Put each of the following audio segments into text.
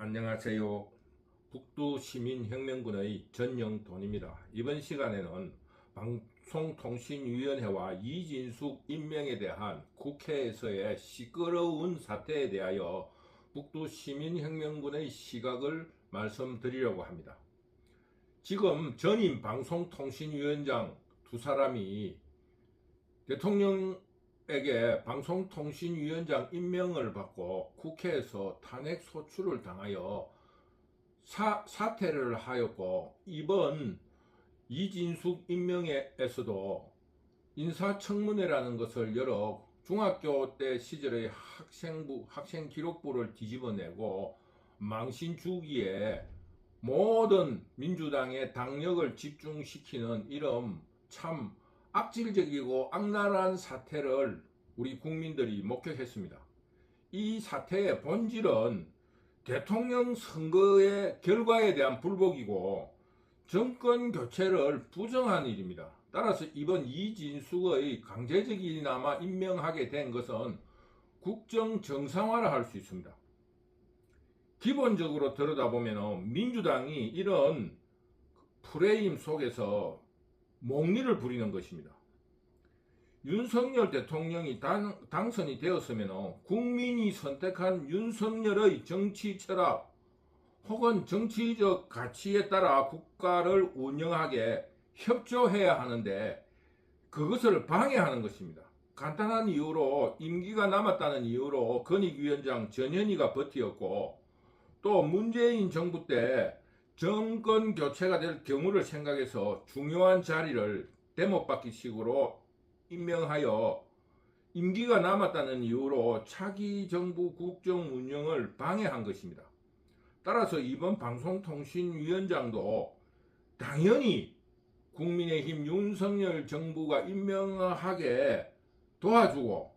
안녕하세요. 북두시민혁명군의 전영돈입니다. 이번 시간에는 방송통신위원회와 이진숙 임명에 대한 국회에서의 시끄러운 사태에 대하여 북두시민혁명군의 시각을 말씀드리려고 합니다. 지금 전임 방송통신위원장 두 사람이 대통령에게 방송통신위원장 임명을 받고 국회에서 탄핵 소추를 당하여 사퇴를 하였고, 이번 이진숙 임명에서도 인사청문회라는 것을 열어 중학교 때 시절의 학생 기록부를 뒤집어내고 망신주기에 모든 민주당의 당력을 집중시키는 이런 참 악질적이고 악랄한 사태를 우리 국민들이 목격했습니다. 이 사태의 본질은 대통령 선거의 결과에 대한 불복이고 정권 교체를 부정한 일입니다. 따라서 이번 이진숙의 강제적이나마 임명하게 된 것은 국정 정상화를 할 수 있습니다. 기본적으로 들여다보면 민주당이 이런 프레임 속에서 몽리를 부리는 것입니다. 윤석열 대통령이 당선이 되었으면 국민이 선택한 윤석열의 정치 철학 혹은 정치적 가치에 따라 국가를 운영하게 협조해야 하는데 그것을 방해하는 것입니다. 간단한 이유로 임기가 남았다는 이유로 건익위원장 전현희가 버티었고, 또 문재인 정부 때 정권 교체가 될 경우를 생각해서 중요한 자리를 대못받기식으로 임명하여 임기가 남았다는 이유로 차기 정부 국정 운영을 방해한 것입니다. 따라서 이번 방송통신위원장도 당연히 국민의힘 윤석열 정부가 임명하게 도와주고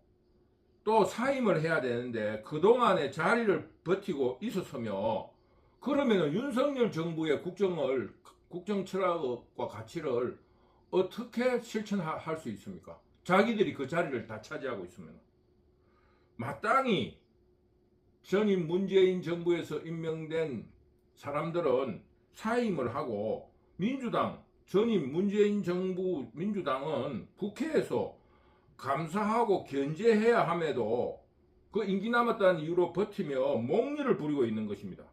또 사임을 해야 되는데 그동안의 자리를 버티고 있었으며, 그러면 윤석열 정부의 국정 철학과 가치를 어떻게 실천할 수 있습니까? 자기들이 그 자리를 다 차지하고 있으면. 마땅히 전임 문재인 정부에서 임명된 사람들은 사임을 하고, 전임 문재인 정부 민주당은 국회에서 감사하고 견제해야 함에도 그 임기 남았다는 이유로 버티며 몽리를 부리고 있는 것입니다.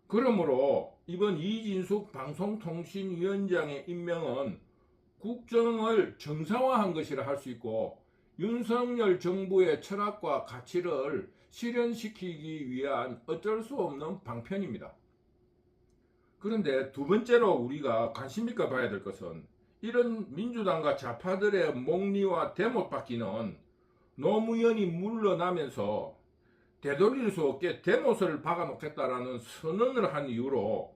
그러므로 이번 이진숙 방송통신위원장의 임명은 국정을 정상화한 것이라 할 수 있고 윤석열 정부의 철학과 가치를 실현시키기 위한 어쩔 수 없는 방편입니다. 그런데 두 번째로 우리가 관심 있게 봐야 될 것은 이런 민주당과 좌파들의 몽리와 대못받기는 노무현이 물러나면서 되돌릴 수 없게 대못을 박아놓겠다라는 선언을 한 이유로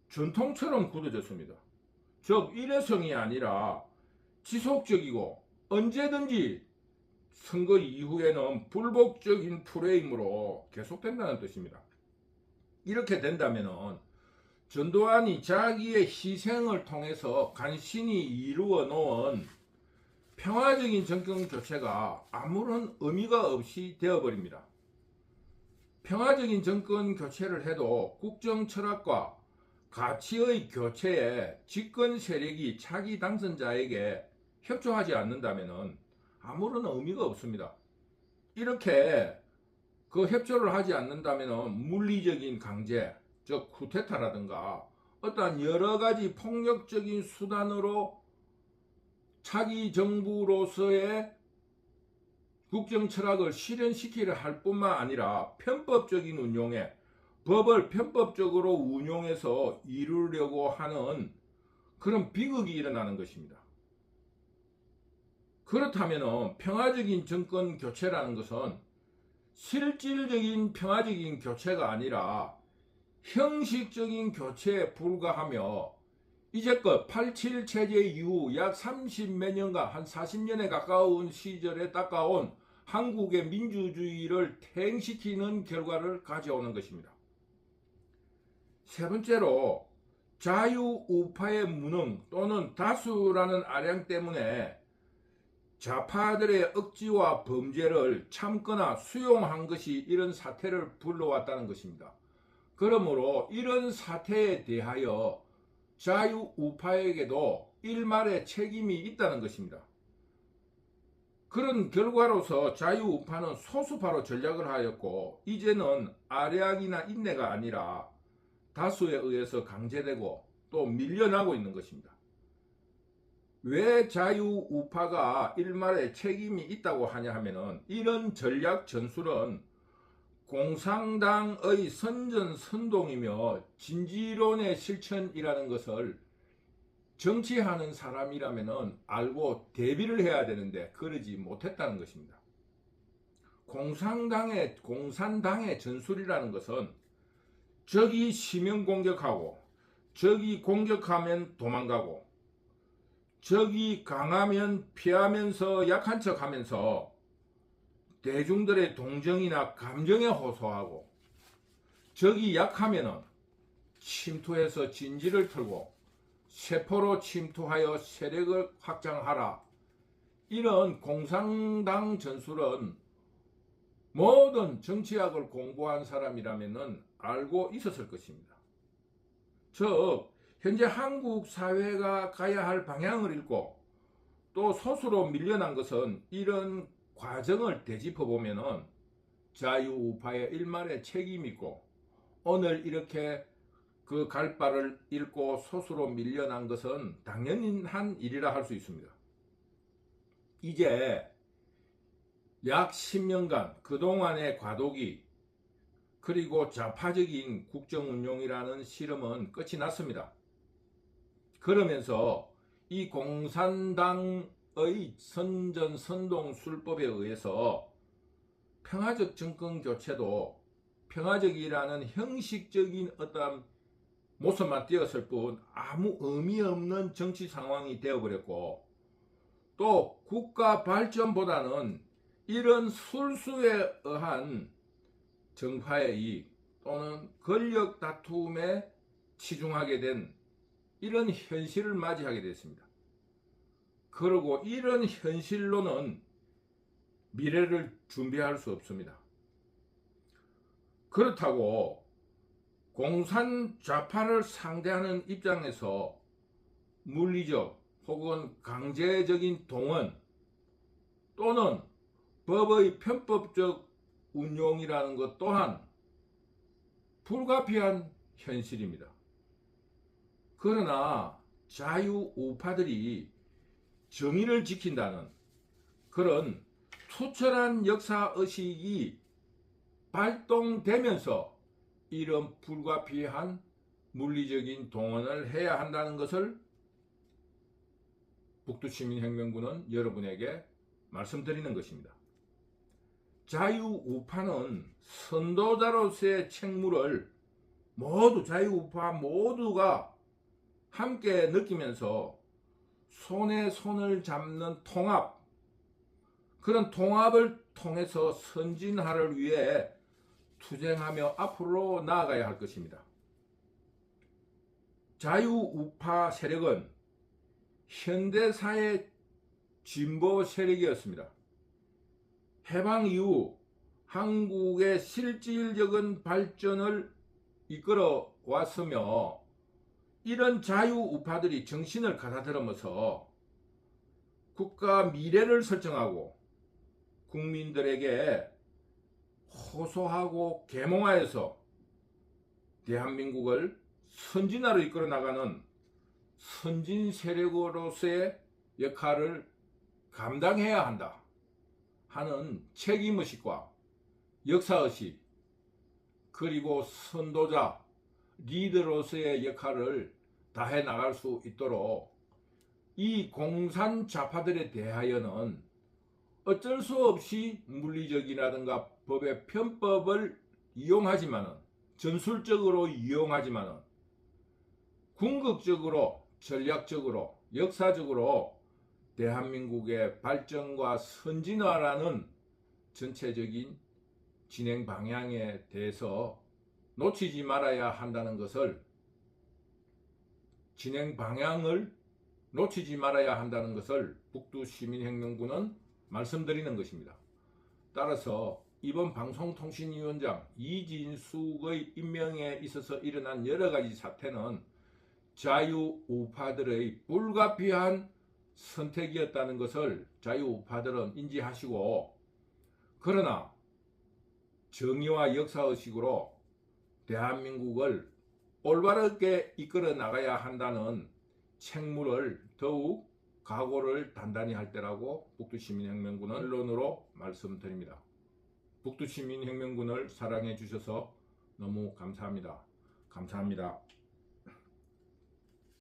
전통처럼 굳어졌습니다. 즉 일회성이 아니라 지속적이고 언제든지 선거 이후에는 불복적인 프레임으로 계속된다는 뜻입니다. 이렇게 된다면 전두환이 자기의 희생을 통해서 간신히 이루어 놓은 평화적인 정권 교체가 아무런 의미가 없이 되어버립니다. 평화적인 정권 교체를 해도 국정 철학과 가치의 교체에 집권 세력이 차기 당선자에게 협조하지 않는다면 아무런 의미가 없습니다. 이렇게 그 협조를 하지 않는다면 물리적인 강제, 즉 쿠데타라든가 어떠한 여러 가지 폭력적인 수단으로 차기 정부로서의 국정 철학을 실현시키려 할 뿐만 아니라 편법적인 운용에 법을 편법적으로 운용해서 이루려고 하는 그런 비극이 일어나는 것입니다. 그렇다면 평화적인 정권 교체라는 것은 실질적인 평화적인 교체가 아니라 형식적인 교체에 불과하며, 이제껏 87 체제 이후 약 30몇 년간 한 40년에 가까운 시절에 닦아온 한국의 민주주의를 퇴행시키는 결과를 가져오는 것입니다. 세 번째로 자유우파의 무능 또는 다수라는 아량 때문에 좌파들의 억지와 범죄를 참거나 수용한 것이 이런 사태를 불러왔다는 것입니다. 그러므로 이런 사태에 대하여 자유우파에게도 일말의 책임이 있다는 것입니다. 그런 결과로서 자유우파는 소수파로 전략을 하였고 이제는 아량이나 인내가 아니라 다수에 의해서 강제되고 또 밀려나고 있는 것입니다. 왜 자유우파가 일말의 책임이 있다고 하냐 하면은 이런 전략 전술은 공산당의 선전선동이며 진지론의 실천이라는 것을 정치하는 사람이라면 알고 대비를 해야 되는데 그러지 못했다는 것입니다. 공산당의 전술이라는 것은 적이 시면 공격하고 적이 공격하면 도망가고 적이 강하면 피하면서 약한 척하면서 대중들의 동정이나 감정에 호소하고 적이 약하면 침투해서 진지를 털고 세포로 침투하여 세력을 확장하라. 이런 공산당 전술은 모든 정치학을 공부한 사람이라면 알고 있었을 것입니다. 즉 현재 한국 사회가 가야 할 방향을 잃고 또 소수로 밀려난 것은 이런 과정을 되짚어 보면은 자유우파의 일말의 책임이 있고 오늘 이렇게 그 갈 바를 잃고 소수로 밀려난 것은 당연한 일이라 할 수 있습니다. 이제 약 10년간 그동안의 과도기 그리고 좌파적인 국정운용이라는 실험은 끝이 났습니다. 그러면서 이 공산당의 선전선동술법에 의해서 평화적 정권 교체도 평화적이라는 형식적인 어떤 모습만 띄었을 뿐 아무 의미 없는 정치 상황이 되어버렸고 또 국가 발전보다는 이런 술수에 의한 정파의 이익 또는 권력 다툼에 치중하게 된 이런 현실을 맞이하게 됐습니다. 그리고 이런 현실로는 미래를 준비할 수 없습니다. 그렇다고 공산 좌파를 상대하는 입장에서 물리적 혹은 강제적인 동원 또는 법의 편법적 운용이라는 것 또한 불가피한 현실입니다. 그러나 자유우파들이 정의를 지킨다는 그런 투철한 역사의식이 발동되면서 이런 불가피한 물리적인 동원을 해야 한다는 것을 북두시민혁명군은 여러분에게 말씀드리는 것입니다. 자유우파는 선도자로서의 책무를 모두 자유우파 모두가 함께 느끼면서 손에 손을 잡는 통합, 그런 통합을 통해서 선진화를 위해 투쟁하며 앞으로 나아가야 할 것입니다. 자유우파 세력은 현대사의 진보 세력이었습니다. 해방 이후 한국의 실질적인 발전을 이끌어 왔으며 이런 자유우파들이 정신을 가다들으면서 국가 미래를 설정하고 국민들에게 호소하고 계몽하여서 대한민국을 선진화로 이끌어 나가는 선진 세력으로서의 역할을 감당해야 한다 하는 책임의식과 역사의식 그리고 선도자 리더로서의 역할을 다해 나갈 수 있도록 이 공산 좌파들에 대하여는 어쩔 수 없이 물리적이라든가 법의 편법을 이용하지만은 전술적으로 이용하지만은 궁극적으로 전략적으로 역사적으로 대한민국의 발전과 선진화라는 전체적인 진행 방향에 대해서 놓치지 말아야 한다는 것을 진행 방향을 놓치지 말아야 한다는 것을 북두시민혁명군은 말씀드리는 것입니다. 따라서 이번 방송통신위원장 이진숙의 임명에 있어서 일어난 여러가지 사태는 자유우파들의 불가피한 선택이었다는 것을 자유우파들은 인지하시고, 그러나 정의와 역사의식으로 대한민국을 올바르게 이끌어 나가야 한다는 책무를 더욱 각오를 단단히 할 때라고 북두시민혁명군은 결론으로 말씀드립니다. 북두시민혁명군을 사랑해 주셔서 너무 감사합니다. 감사합니다.